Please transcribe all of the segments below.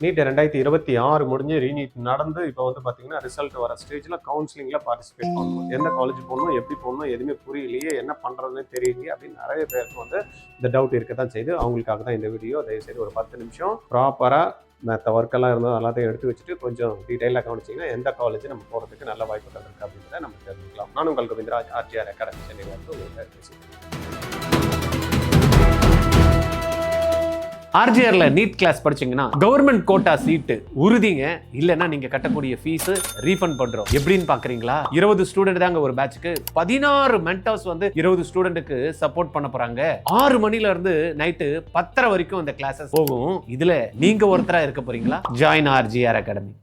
NEET 2026 முடிஞ்சு re-NEET நடந்து இப்போ வந்து பார்த்தீங்கன்னா ரிசல்ட் வர ஸ்டேஜில் கவுன்சிலிங்கில் பார்ட்டிசிபேட் பண்ணணும். எந்த காலேஜ் போகணும், எப்படி போகணும், எதுவுமே புரியலையே, என்ன பண்ணுறதுன்னு தெரியலையே அப்படின்னு நிறைய பேருக்கு வந்து இந்த டவுட் இருக்க தான் செய்யுது. அவங்களுக்காக தான் இந்த வீடியோ. தயவுசெய்து ஒரு 10 நிமிஷம் ப்ராப்பராக மற்ற ஒர்க்கெல்லாம் இருந்தது எல்லாத்தையும் எடுத்து வச்சுட்டு கொஞ்சம் டீட்டெயிலாக கவனிச்சிங்கன்னா எந்த காலேஜ் நம்ம போகிறதுக்கு நல்ல வாய்ப்புகள் இருக்குது அப்படின்றத நம்ம தெரிஞ்சுக்கலாம். நான் உங்கள் கோவிந்தராஜ், ஆர்ஜிஆர் அகாடமி சென்னையில் வந்து உங்களுக்கு பேசிக்கிறேன். ஆர்ஜிஆர்ல நீட் கிளாஸ் படிச்சீங்கன்னா கவர்மெண்ட் கோட்டா சீட்டு உறுதிங்க. இல்லைன்னா நீங்க கட்டக்கூடிய ஃபீஸ் ரீஃபண்ட் பண்றோம். எப்படின்னு பாக்குறீங்களா? 20 ஸ்டூடெண்ட் தாங்க ஒரு பேட்சுக்கு. 16 மென்டர்ஸ் வந்து 20 ஸ்டூடெண்ட்டுக்கு சப்போர்ட் பண்ண போறாங்க. 6 மணில இருந்து நைட்டு 10:30 வரைக்கும் இந்த கிளாஸஸ் போகும். இதுல நீங்க ஒருத்தரா இருக்க போறீங்களா? Join RGR academy.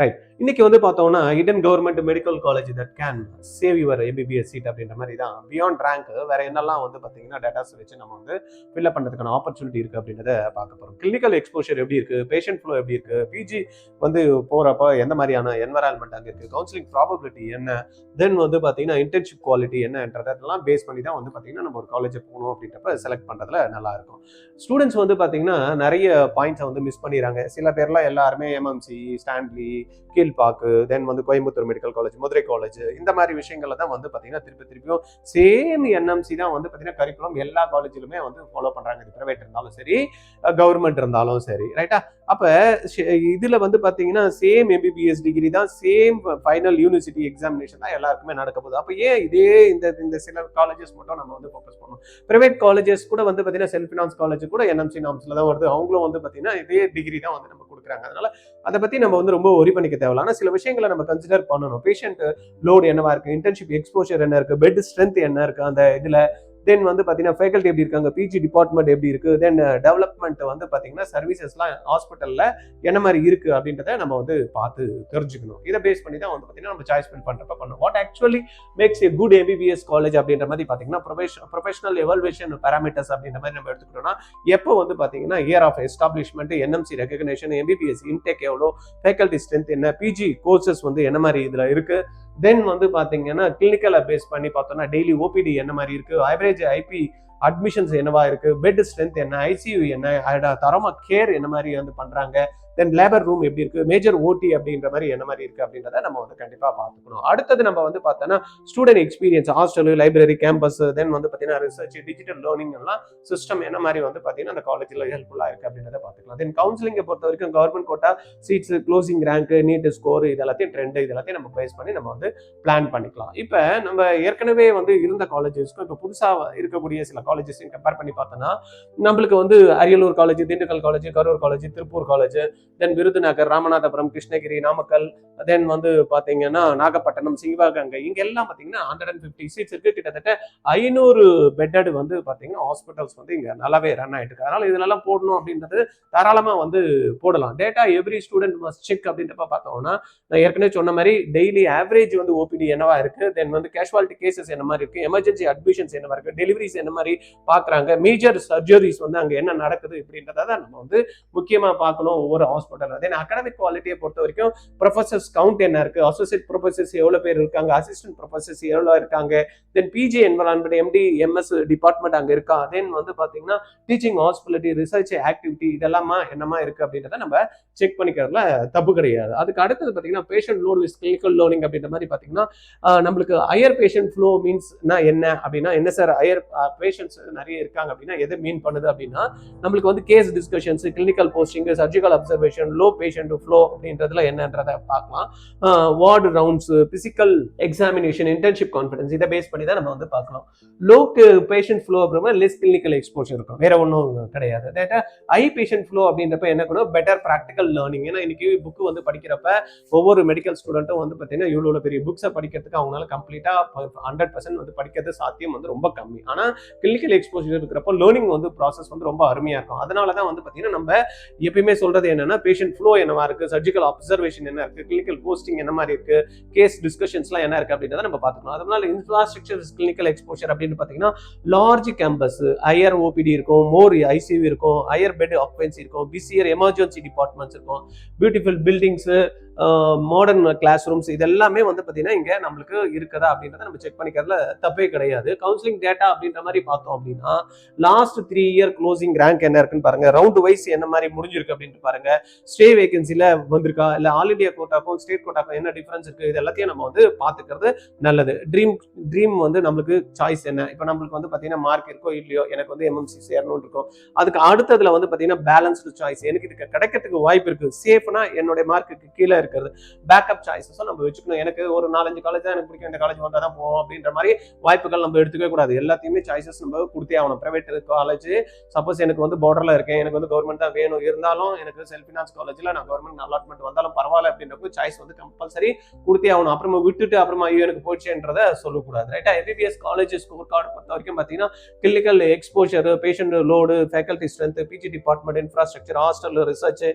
ரைட். இன்னைக்கு வந்து பார்த்தோம்னா இடன் government medical college that can save your MBBS seat அப்படின்ற மாதிரி தான். பியாண்ட் ரேங்க் வேற என்னெல்லாம் வந்து பார்த்தீங்கன்னா டேட்டாஸ் வச்சு நம்ம வந்து ஃபில்அப் பண்ணுறதுக்கான ஆப்பர்ச்சுனிட்டி இருக்கு அப்படின்றத பார்க்க போகிறோம். கிளினிக்கல் எக்ஸ்போஷர் எப்படி இருக்கு, பேஷண்ட் ஃப்ளோ எப்படி இருக்கு, பிஜி வந்து போறப்ப எந்த மாதிரியான என்வரான்மெண்ட் அங்கே இருக்கு, கவுன்சிலிங் ப்ராபபிலிட்டி என்ன, தென் வந்து பார்த்தீங்கன்னா இன்டர்ன்ஷிப் குவாலிட்டி என்னன்றதெல்லாம் பேஸ் பண்ணி தான் வந்து பார்த்தீங்கன்னா நம்ம ஒரு காலேஜ் போகணும் அப்படின்றப்ப செலக்ட் பண்ணுறதுல நல்லா இருக்கும். ஸ்டூடெண்ட்ஸ் வந்து பார்த்தீங்கன்னா நிறைய பாயிண்ட்ஸை வந்து மிஸ் பண்ணிடுறாங்க. சில பேர்லாம் எல்லாருமே எம்எம்சி, ஸ்டான்லி, கீழ்பாக்கு, தென் வந்து Coimbatore medical college, Madurai college, இந்த மாதிரி விஷயங்கள்ல தான் வந்து பார்த்தீங்கன்னா திருப்பியும் சேம் என்எம்சி தான் வந்து பார்த்தீங்கன்னா கரிக்குலம் எல்லா காலேஜிலுமே வந்து ஃபாலோ பண்றாங்க. இது பிரைவேட் இருந்தாலும் சரி, கவர்மெண்ட் இருந்தாலும் சரி, ரைட்டா? அப்ப இதுல வந்து பாத்தீங்கன்னா சேம் எம்பிபிஎஸ் டிகிரி தான், சேம் ஃபைனல் யூனிவர்சிட்டி எக்ஸாமினேஷன் தான் எல்லாருக்குமே நடக்க போகுது. அப்ப ஏன் இதே இந்த சில காலேஜஸ் மட்டும் நம்ம வந்து ஃபோக்கஸ் பண்ணணும்? பிரைவேட் காலேஜஸ் கூட வந்து பாத்தீங்கன்னா செல்ஃப் ஃபினான்ஸ் காலேஜ் கூட என்எம்சி நாம்ஸ்ல தான் வருது. அவங்களும் வந்து பாத்தீங்கன்னா இதே டிகிரி தான் வந்து நம்ம கொடுக்குறாங்க. அதனால அதை பத்தி நம்ம வந்து ரொம்ப ஒரி பண்ணிக்க தேவையில்ல. ஆனா சில விஷயங்களை நம்ம கன்சிடர் பண்ணணும். பேஷண்ட் லோடு என்னவா இருக்கு, இன்டர்ன்ஷிப் எக்ஸ்போஷர் என்ன இருக்கு, பெட் ஸ்ட்ரென்த் என்ன இருக்கு அந்த இதுல, தென் வந்து பார்த்தீங்கன்னா ஃபேக்கல்ட்டி எப்படி இருக்காங்க, பிஜி டிபார்ட்மெண்ட் எப்படி இருக்கு, தென் டெவலப்மெண்ட் வந்து பார்த்தீங்கன்னா சர்வீசஸ்லாம் ஹாஸ்பிட்டலில் என்ன மாதிரி இருக்கு அப்படின்றத நம்ம வந்து பார்த்து தெரிஞ்சுக்கணும். இதை பேஸ் பண்ணி தான் வந்து பார்த்தீங்கன்னா நம்ம சாய்ஸ் ஃபில் பண்ணுறப்ப பண்ணணும். What actually makes a good MBBS college அப்படின்ற மாதிரி பார்த்தீங்கன்னா ப்ரொஃபஷனல் எவல்வேஷன் பேராமீட்டர்ஸ் அப்படின்ற மாதிரி நம்ம எடுத்துக்கிட்டோம்னா எப்போ வந்து பார்த்தீங்கன்னா year of establishment, NMC recognition, MBBS intake எவ்வளோ, ஃபேக்கல்ட்டி ஸ்ட்ரென்த் என்ன, பிஜி கோர்சஸ் வந்து என்ன மாதிரி இதில் இருக்கு, தென் வந்து பாத்தீங்கன்னா கிளினிக்கலை பேஸ் பண்ணி பார்த்தோம்னா டெய்லி ஓபிடி என்ன மாதிரி இருக்கு, ஆவரேஜ் ஐபி அட்மிஷன்ஸ் என்னவா இருக்கு, பெட் ஸ்ட்ரென்த் என்ன, ஐசியூ என்ன, தரமா கேர் என்ன மாதிரி வந்து பண்றாங்க, தென் லேபர் ரூம் எப்படி இருக்கு, மேஜர் ஓடி அப்படின்ற மாதிரி என்ன மாதிரி இருக்கு அப்படின்றத நம்ம வந்து கண்டிப்பா பார்த்துக்கணும். அடுத்தது நம்ம வந்து பார்த்தோம்னா student experience, hostel, library, campus, then வந்து பார்த்தீங்கன்னா ரிசர்ச், டிஜிட்டல் லேர்னிங் எல்லாம் சிஸ்டம் என்ன மாதிரி வந்து பார்த்தீங்கன்னா அந்த காலேஜில் ஹெல்ப்ஃபுல்லா இருக்கு அப்படின்றத பார்த்துக்கலாம். தென் கவுன்சிலிங்கை பொறுத்த வரைக்கும் government quota seats, closing rank, NEET score, இதெல்லாத்தையும் ட்ரெண்ட், இதெல்லாத்தையும் நம்ம பேஸ் பண்ணி நம்ம வந்து பிளான் பண்ணிக்கலாம். இப்போ நம்ம ஏற்கனவே வந்து இருந்த காலேஜஸ்க்கும் இப்போ புதுசாக இருக்கக்கூடிய சில காலேஜஸையும் கம்பேர் பண்ணி பார்த்தோம்னா நம்மளுக்கு வந்து Ariyalur college, Dindigul college, Karur college, Tiruppur college, then Virudhunagar, Ramanathapuram, Krishnagiri, Namakkal, then வந்து பாத்தீங்கன்னா நாகப்பட்டினம், சிவகங்கை, இங்க எல்லாம் பாத்தீங்கன்னா 150 சீட்ஸ் இருக்கு. கிட்டத்தட்ட 500 பெட்டட் வந்து பாத்தீங்கன்னா ஹாஸ்பிட்டல்ஸ் வந்து இங்க நல்லாவே ரன் ஆயிட்டு இருக்கு. அதனால இதெல்லாம் போடணும் அப்படின்றது தாராளமா வந்து போடலாம். Data every student must check அப்படின்றப்ப பார்த்தோம்னா நான் ஏற்கனவே சொன்ன மாதிரி டெய்லி ஆவரேஜ் வந்து ஓபிடி என்னவா இருக்கு, தென் வந்து கேஷுவாலிட்டி கேசஸ் என்ன மாதிரி இருக்கு, எமர்ஜென்சி அட்மிஷன்ஸ் என்ன மாதிரி இருக்கு, டெலிவரிஸ் என்ன மாதிரி பாக்குறாங்க, மேஜர் சர்ஜரிஸ் வந்து அங்க என்ன நடக்குது இப்படின்றத நம்ம வந்து முக்கியமா பார்க்கணும் ஒவ்வொரு ஹாஸ்பிட்டல். தென் அகாடமிக் குவாலிட்டியை பொறுத்த வரைக்கும் ப்ரொஃபசர்ஸ் கவுண்ட் என்ன இருக்கு, அசோசியேட் ப்ரொஃபசர்ஸ் எவ்வளவு பேர் இருக்காங்க, அசிஸ்டன்ட் ப்ரொஃபசர்ஸ் எவ்வளவு இருக்காங்க, then PG environment, MD, MS department அங்க இருக்கா, தென் வந்து பாத்தீங்கன்னா டீச்சிங் ஹாஸ்பிட்டலிட்டி, ரிசர்ச் ஆக்டிவிட்டி இதெல்லாமா என்னமா இருக்கு அப்படின்றத நம்ம செக் பண்ணிக்கிறதுல தப்பு கிடையாது. அதுக்கு அடுத்தது பாத்தீங்கன்னா patient load with clinical learning அப்படின்ற மாதிரி பாத்தீங்கன்னா நம்மளுக்கு ஹையர் பேஷண்ட் ஃப்ளோ மீன்ஸ் என்ன அப்படின்னா என்ன சார் ஹையர் பேஷண்ட்ஸ் நிறைய இருக்காங்க அப்படின்னா எதை மீன் பண்ணுது அப்படின்னா நம்மளுக்கு வந்து case discussions, clinical posting, surgical observation, low patient flow அப்படின்றதுல என்னன்றதை பார்க்கலாம். Ward rounds, physical examination, internship confidence, இதை பேஸ் பண்ணி தான் நம்ம வந்து பார்க்கலாம். லோ பேஷண்ட் ஃப்ளோ அப்படின்னா லெஸ் கிளினிக்கல் எக்ஸ்போஷர் இருக்கும், வேற ஒன்றும் கிடையாது. ஹை பேஷண்ட் ஃப்ளோ அப்படின்றப்ப என்ன கூட பெட்டர் ப்ராக்டிக்கல் லேர்னிங். ஏன்னா இன்னைக்கு புக் வந்து படிக்கிறப்ப ஒவ்வொரு மெடிக்கல் ஸ்டூடெண்ட்டும் வந்து பார்த்தீங்கன்னா இவ்வளோ பெரிய புக்ஸை படிக்கிறதுக்கு அவங்களால கம்ப்ளீட்டா 100% வந்து படிக்கிறது சாத்தியம் வந்து ரொம்ப கம்மி. ஆனா கிளினிக்கல் எக்ஸ்போஷர் இருக்கிறப்போ லேர்னிங் வந்து ப்ராசஸ் வந்து ரொம்ப அருமையா இருக்கும். அதனாலதான் வந்து பார்த்தீங்கன்னா நம்ம எப்பயுமே சொல்றது என்னன்னா பேஷண்ட் ஃப்ளோ என்னவா இருக்கு, சர்ஜிக்கல் அப்சர்வேஷன் என்ன இருக்கு, கிளினிக்கல் போஸ்டிங் என்ன மாதிரி இருக்கு, கேஸ் டிஸ்கஷன்ஸ்லாம் என்ன இருக்கு அப்படின்றத நம்ம பார்த்துக்கணும். அதனால இன்ஃப்ராஸ்ட்ரக்சர் கிளினிக்கல் எக்ஸ்போஷர் அப்படின்னு பார்த்தீங்கன்னா லார்ஜ் கேம்பஸ், ஹையர் ஓபிடி இருக்கும், மோர் ஐசியூ இருக்கும், ஹையர் பெட் ஆக்குபென்சி இருக்கும், பிசியர் எமர்ஜென்சி டிபார்ட்மெண்ட்ஸ் இருக்கும், beautiful buildings, modern classrooms இது எல்லாமே வந்து பார்த்தீங்கன்னா இங்கே நம்மளுக்கு இருக்குதா அப்படின்றத நம்ம செக் பண்ணிக்கிறதுல தப்பே கிடையாது. கவுன்சிலிங் டேட்டா அப்படின்ற மாதிரி பார்த்தோம் அப்படின்னா லாஸ்ட் 3 இயர் க்ளோசிங் ரேங்க் என்ன இருக்குன்னு பாருங்க, ரவுண்ட் வைஸ் என்ன மாதிரி முடிஞ்சிருக்கு அப்படின்ட்டு பாருங்க, ஸ்டே வேகன்சில வந்திருக்கா இல்ல ஆல் இண்டியா கோட்டாக்கும் ஸ்டேட் கோட்டாக்கும் என்ன டிஃபரன்ஸ் இருக்கு, இது எல்லாத்தையும் நம்ம வந்து பார்த்துக்கிறது நல்லது. ட்ரீம் வந்து நம்மளுக்கு சாய்ஸ் என்ன, இப்போ நம்மளுக்கு வந்து பார்த்தீங்கன்னா மார்க் இருக்கோ இல்லையோ, எனக்கு வந்து எம்எம்சி சேரணும்னு இருக்கும், அதுக்கு அடுத்ததுல வந்து பார்த்தீங்கன்னா பேலன்ஸ்டு சாய்ஸ், எனக்கு இதுக்கு கிடைக்கிறதுக்கு வாய்ப்பு இருக்கு, சேஃப்னா என்னுடைய மார்க்குக்கு கீழே இருக்கிறது, பேக்கப் சாய்ஸஸும் நம்ம வச்சுக்கணும். எனக்கு ஒரு 4-5 காலேஜ் தான் எனக்கு பிடிக்கும், இந்த காலேஜ் வந்தால் தான் போவோம் அப்படின்ற மாதிரி வாய்ப்புகள் நம்ம எடுத்துக்கவே கூடாது. எல்லாத்தையுமே சாய்ஸஸ் நம்ம கொடுத்தே ஆகணும். பிரைவேட் காலேஜ் சப்போஸ் எனக்கு வந்து பார்டர்ல இருக்கேன், எனக்கு வந்து கவர்மெண்ட் தான் வேணும், இருந்தாலும் எனக்கு செல்ஃப் ஃபினான்ஸ் காலேஜ்ல நான் கவர்மெண்ட் அலாட்மெண்ட் வந்தாலும் பரவாயில்ல அப்படின்றப்போ சாய்ஸ் வந்து கம்பல்சரி கொடுத்தே ஆகணும். அப்புறமா விட்டுட்டு அப்புறமா ஐயோ எனக்கு போச்சுன்றதை சொல்லக்கூடாது. ரைட்டா? எம்பிபிஎஸ் காலேஜ் ஸ்கோர் கார்டு பொறுத்த வரைக்கும் பார்த்தீங்கன்னா clinical exposure, patient load, faculty strength, PG department, infrastructure, hostel, research,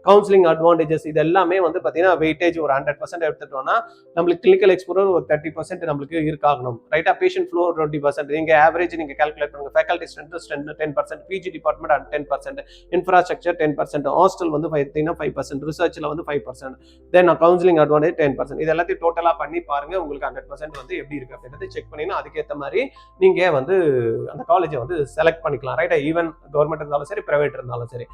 counselling advantages, இது எல்லாமே வந்து பார்த்தீங்கன்னா வெயிட்டேஜ் ஒரு 100% எடுத்துட்டோம்னா நம்மளுக்கு கிளினிக்கல் எக்ஸ்போஷர் ஒரு 30% நம்மளுக்கு இருக்காகணும். ரைட்டா? பேஷண்ட் ஃப்ளோ 20%, நீங்க ஆவரேஜ் நீங்க கால்குலேட் பண்ணுங்க. Faculty strength 10%, PG department 10%, infrastructure 10%, hostel வந்து 5%, ரிசர்ச்ல வந்து 5%, தென் கவுன்சிலிங் அட்வான்டேஜ் 10%. இது எல்லாத்தையும் டோட்டலா பண்ணி பாருங்க, உங்களுக்கு 100% வந்து எப்படி இருக்கு அப்படின்றத செக் பண்ணினா அதுக்கேற்ற மாதிரி நீங்க வந்து அந்த காலேஜை வந்து செலக்ட் பண்ணிக்கலாம். ரைட்டா? ஈவன் கவர்மெண்ட் இருந்தாலும் சரி, பிரைவேட் இருந்தாலும் சரி.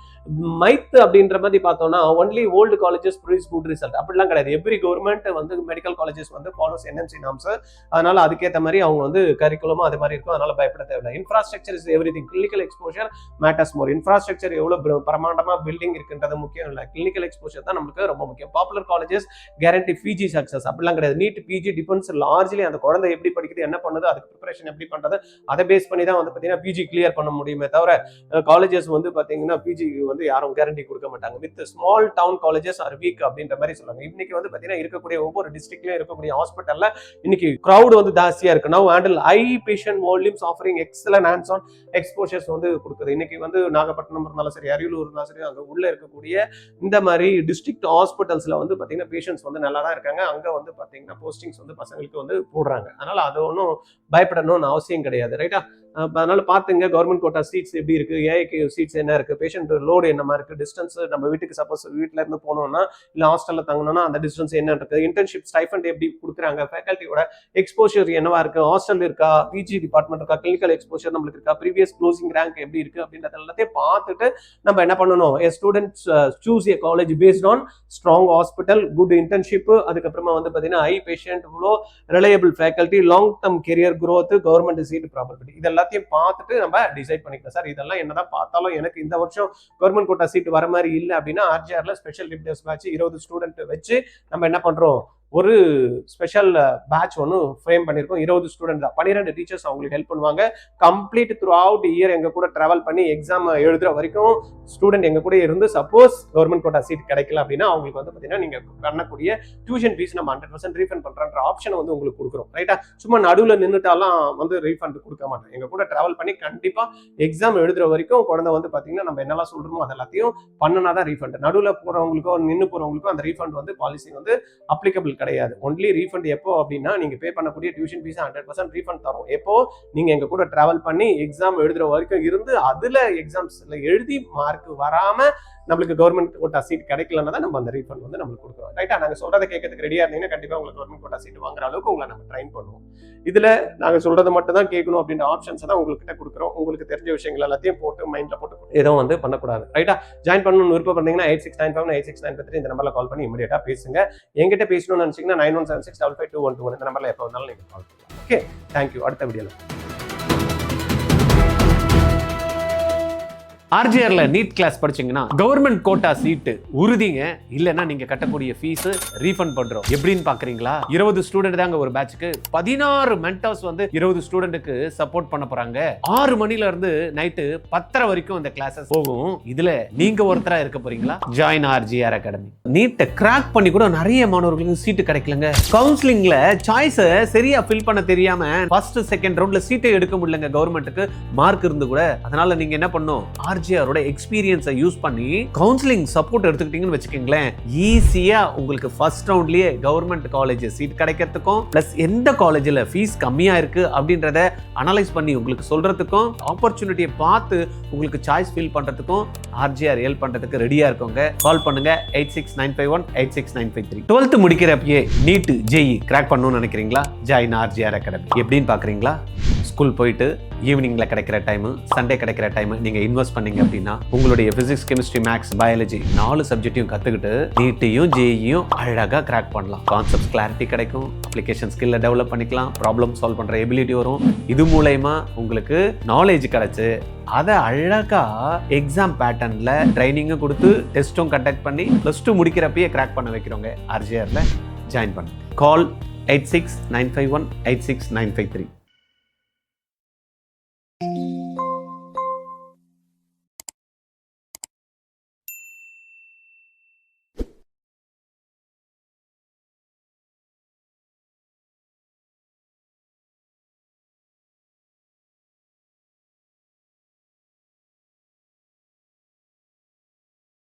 மைத் அப்படின்ற மாதிரி பார்த்தோம்னா only old colleges produce good result அப்படிலாம் கிடையாது. எவ்ரி கவர்மெண்ட் வந்து மெடிக்கல் காலேஜஸ் வந்து ஃபாலோஸ் என்எம்சி நார்ம்ஸ், அதனால அதுக்கேற்ற மாதிரி அவங்க வந்து கரிக்குலமும் அது மாதிரி இருக்கும், அதனால பயப்பட தேவையில்லை. Infrastructure is everything. Clinical exposure matters more. Infrastructure எவ்வளவு பிரமாண்டமா பில்டிங் இருக்குன்றது முக்கியம் இல்லை, கிளினிக்கல் எக்ஸ்போஷர் தான் நமக்கு ரொம்ப முக்கியம். Popular colleges guarantee PG success அப்படிலாம் கிடையாது. நீட் பிஜி டிபெண்ட்ஸ் லார்ஜ்லி அந்த குழந்தை எப்படி படிக்குது, என்ன பண்ணுது, அதுக்கு ப்ரிப்பரேஷன் எப்படி பண்றது, அதை பேஸ் பண்ணி தான் வந்து பார்த்தீங்கன்னா பிஜி கிளியர் பண்ண முடியுமே தவிர காலேஜஸ் வந்து பார்த்தீங்கன்னா பிஜி வந்து யாரும் கேரண்டி கொடுக்க மாட்டாங்க. With small town colleges R week அப்படின்ற மாதிரி சொல்லுவாங்க. இன்னைக்கு வந்து பார்த்தீங்கன்னா இருக்கக்கூடிய ஒவ்வொரு டிஸ்ட்ரிக்ட்லயும் இருக்கக்கூடிய ஹாஸ்பிட்டல்ல இன்னைக்கு கிரௌட் வந்து ஜாஸ்தியா இருக்கு. Now handle high patient volumes offering excellent hands on exposures வந்து கொடுக்குது. இன்னைக்கு வந்து நாகப்பட்டினம் இருந்தாலும் சரி, அரியலூர் இருந்தாலும் சரி, அங்க உள்ள இருக்கக்கூடிய இந்த மாதிரி டிஸ்ட்ரிக்ட் ஹாஸ்பிட்டல்ஸ்ல வந்து பார்த்தீங்கன்னா பேஷண்ட்ஸ் வந்து நல்லா தான் இருக்காங்க. அங்க வந்து பார்த்தீங்கன்னா போஸ்டிங்ஸ் வந்து பசங்களுக்கு வந்து போடுறாங்க. அதனால அது ஒன்றும் பயப்படணும்னு அவசியம் கிடையாது. ரைட்டா? அதனால பாத்துங்க கவர்மெண்ட் கோட்டா சீட்ஸ் எப்படி இருக்கு, ஏஐக்கு சீட்ஸ் என்ன இருக்கு, பேஷண்ட் லோடு என்னமா இருக்கு, டிஸ்டன்ஸ் நம்ம வீட்டுக்கு சப்போஸ் வீட்டுல இருந்து போனோம்னா இல்ல ஹாஸ்டல்ல தங்கணும்னா அந்த டிஸ்டன்ஸ் என்ன இருக்கு, இன்டர்ன்ஷிப் ஸ்டைஃபண்ட் எப்படி கொடுக்குறாங்க, ஃபேக்கல்ட்டியோட எக்ஸ்போஷர் என்னவா இருக்கு, ஹாஸ்டல் இருக்கா, பிஜி டிபார்ட்மெண்ட் இருக்கா, கிளினிக்கல் எக்ஸ்போஷர் நம்மளுக்கு இருக்கா, ப்ரீவியஸ் க்ளோசிங் ரேங்க் எப்படி இருக்கு அப்படின்றத எல்லாத்தையும் பார்த்துட்டு நம்ம என்ன பண்ணணும், students choose a college based on strong hospital, good internship, அதுக்கப்புறமா வந்து பாத்தீங்கன்னா high patient flow, reliable faculty, long term career growth, government seat property, இதெல்லாம் எல்லாத்தையும் பார்த்துட்டு நம்ம டிசைட் பண்ணிக்கலாம். சார் இதெல்லாம் என்னதான் பார்த்தாலும் எனக்கு இந்த வருஷம் கவர்மெண்ட் கோட்டா சீட் வர மாதிரி இல்லை அப்படின்னா ஆர்ஜிஆர்ல ஸ்பெஷல் லிமிடெட் பேட்ச் 20 ஸ்டூடெண்ட் வச்சு நம்ம என்ன பண்றோம், ஒரு ஸ்பெஷல் பேட்ச் ஒன்று ஃப்ரேம் பண்ணியிருக்கோம். 20 ஸ்டூடெண்ட் தான், 12 டீச்சர்ஸ் அவங்களுக்கு ஹெல்ப் பண்ணுவாங்க. கம்ப்ளீட் த்ரூ அவுட் இயர் எங்க கூட டிராவல் பண்ணி எக்ஸாம் எழுதுற வரைக்கும் ஸ்டூடெண்ட் எங்க கூட இருந்து சப்போஸ் கவர்மெண்ட் கோட்டா சீட் கிடைக்கல அப்படின்னா அவங்களுக்கு வந்து பார்த்தீங்கன்னா நீங்க பண்ணக்கூடிய டியூஷன் ஃபீஸ் நம்ம 100% ரீஃபண்ட் பண்றன்ற ஆப்ஷன் வந்து உங்களுக்கு கொடுக்குறோம். ரைட்டா? சும்மா நடுவில் நின்றுட்டாலாம் வந்து ரீஃபண்ட் கொடுக்க மாட்டோம். எங்க கூட டிராவல் பண்ணி கண்டிப்பா எக்ஸாம் எழுதுற வரைக்கும் குழந்தை வந்து பார்த்தீங்கன்னா நம்ம என்னெல்லாம் சொல்றோமோ அது எல்லாத்தையும் பண்ணனாதான் ரீஃபண்ட். நடுவில் போறவங்களுக்கோ நின்று போறவங்களுக்கோ அந்த ரீஃபண்ட் வந்து பாலிசி வந்து அப்ளிகபிள் கிடையாது. ஒன்லி ரீஃபண்ட் எப்போ அப்படின்னா நீங்க பே பண்ணக்கூடிய டியூஷன் ஃபீஸ் 100% ரீஃபண்ட் தரும். எப்போ நீங்க எங்க கூட டிராவல் பண்ணி எக்ஸாம் எழுதுற வரைக்கும் இருந்து அதுல எக்ஸாம்ஸ்ல எழுதி மார்க் வராம நம்மளுக்கு கவர்மெண்ட் கோட்டா சீட் கிடைக்கலன்னா தான் நம்ம அந்த ரீஃபண்ட் வந்து நம்மளுக்கு கொடுக்குறோம். ரைட்டா? நாங்க சொல்றதை கேட்கறதுக்கு ரெடியா இருந்தீங்கன்னா கண்டிப்பா உங்களுக்கு கவர்மெண்ட் கோட்டா சீட் வாங்குற அளவுக்கு உங்களை நம்ம ட்ரைன் பண்ணுவோம். இதுல நாங்க சொல்றதை மட்டும் தான் கேட்கணும் அப்படின்ற ஆப்ஷன்ஸ் தான் உங்ககிட்ட கொடுக்குறோம். உங்களுக்கு தெரிஞ்ச விஷயங்கள் எல்லாத்தையும் போட்டு மைண்ட்ல போட்டு எதுவும் வந்து பண்ணக்கூடாது. ரைட்டா? ஜாயின் பண்ணணும்னு விருப்பம் பண்ணீங்கன்னா 86958693 இந்த நம்பர்ல கால் பண்ணி இமீடியட்டா பேசுங்க. என்கிட்ட பேசணும்னு நினைச்சீங்கன்னா 9176552121 இந்த நம்பர்ல எப்போ வந்தாலும் நீங்க கால் பண்ணலாம். Okay, thank you. அடுத்த வீடியோல ஆர்ஜிஆர்ல நீட் கிளாஸ் படிச்சீங்கன்னா கவர்மெண்ட் கோட்டா சீட்டு உறுதிங்க, இல்லைன்னா நீங்க கட்டக்கூடிய ஃபீஸ் ரீஃபண்ட் பண்றோம். எப்படின்னு பாக்குறீங்களா? 20 ஸ்டூடெண்ட் தாங்க ஒரு பேட்சுக்கு, 16 மென்டர்ஸ் வந்து 20 ஸ்டூடெண்ட்டுக்கு சப்போர்ட் பண்ண போறாங்க. 6 மணில இருந்து நைட்டு 10:30 வரைக்கும் இந்த கிளாஸஸ் போகும். இதுல நீங்க ஒருத்தரா இருக்க போறீங்களா? Join RGR academy. நீட்டை கிராக் பண்ணி கூட நிறைய மாணவர்களுக்கு சீட்டு கிடைக்கலங்க. கவுன்சிலிங்ல சாய்ஸை சரியா ஃபில் பண்ண தெரியாம ஃபர்ஸ்ட் செகண்ட் ரவுண்ட்ல சீட்டை எடுக்க முடியலங்க கவர்மெண்ட்டுக்கு மார்க் இருந்து கூட. அதனால நீங்க என்ன பண்ணும், ஆர்ஜிஆரோட எக்ஸ்பீரியன்ஸை யூஸ் பண்ணி கவுன்சிலிங் சப்போர்ட் எடுத்துக்கிட்டீங்கன்னு வச்சுக்கோங்களேன், ஈஸியா உங்களுக்கு ஃபர்ஸ்ட் ரவுண்ட்லயே கவர்மெண்ட் காலேஜ் சீட் கிடைக்கிறதுக்கும் பிளஸ் எந்த காலேஜ்ல ஃபீஸ் கம்மியா இருக்கு அப்படின்றத அனலைஸ் பண்ணி உங்களுக்கு சொல்றதுக்கும் ஆப்பர்ச்சுனிட்டியை பார்த்து உங்களுக்கு சாய்ஸ் ஃபீல் பண்றதுக்கும் ஆர்ஜிஆர் ஹெல்ப் பண்றதுக்கு ரெடியா இருக்கவங்க கால் பண்ணுங்க 8695186953. 12th முடிக்கிறப்பயே நீட் ஜேஇ கிராக் பண்ணணும்னு நினைக்கிறீங்களா? Join RGR academy. எப்படின்னு பாக்குறீங்களா? ஸ்கூல் போயிட்டு ஈவினிங்ல கிடைக்கிற டைம், சண்டே கிடைக்கிற டைம் நீங்க இன்வெஸ்ட் பண்ணீங்க அப்படின்னா உங்களுடைய பிசிக்ஸ், கெமிஸ்ட்ரி, மேக்ஸ், பயாலஜி 4 சப்ஜெக்டையும் கத்துக்கிட்டு நீட்டையும் ஜேஇயும் அழகா கிராக் பண்ணலாம். கான்செப்ட் கிளாரிட்டி கிடைக்கும், அப்ளிகேஷன் ஸ்கில்ல டெவலப் பண்ணிக்கலாம், ப்ராப்ளம் சால்வ் பண்ற எபிலிட்டி வரும். இது மூலமா உங்களுக்கு நாலேஜ் கிடைச்சு அதை அழகா எக்ஸாம் பேட்டர்ன்ல ட்ரைனிங்கும் கொடுத்து டெஸ்ட்டும் கண்டக்ட் பண்ணி +2 முடிக்கிறப்பயே கிராக் பண்ண வைக்கிறவங்க ஆர்ஜிஆர்ல ஜாயின் பண்ணுங்க. கால் 8695186953.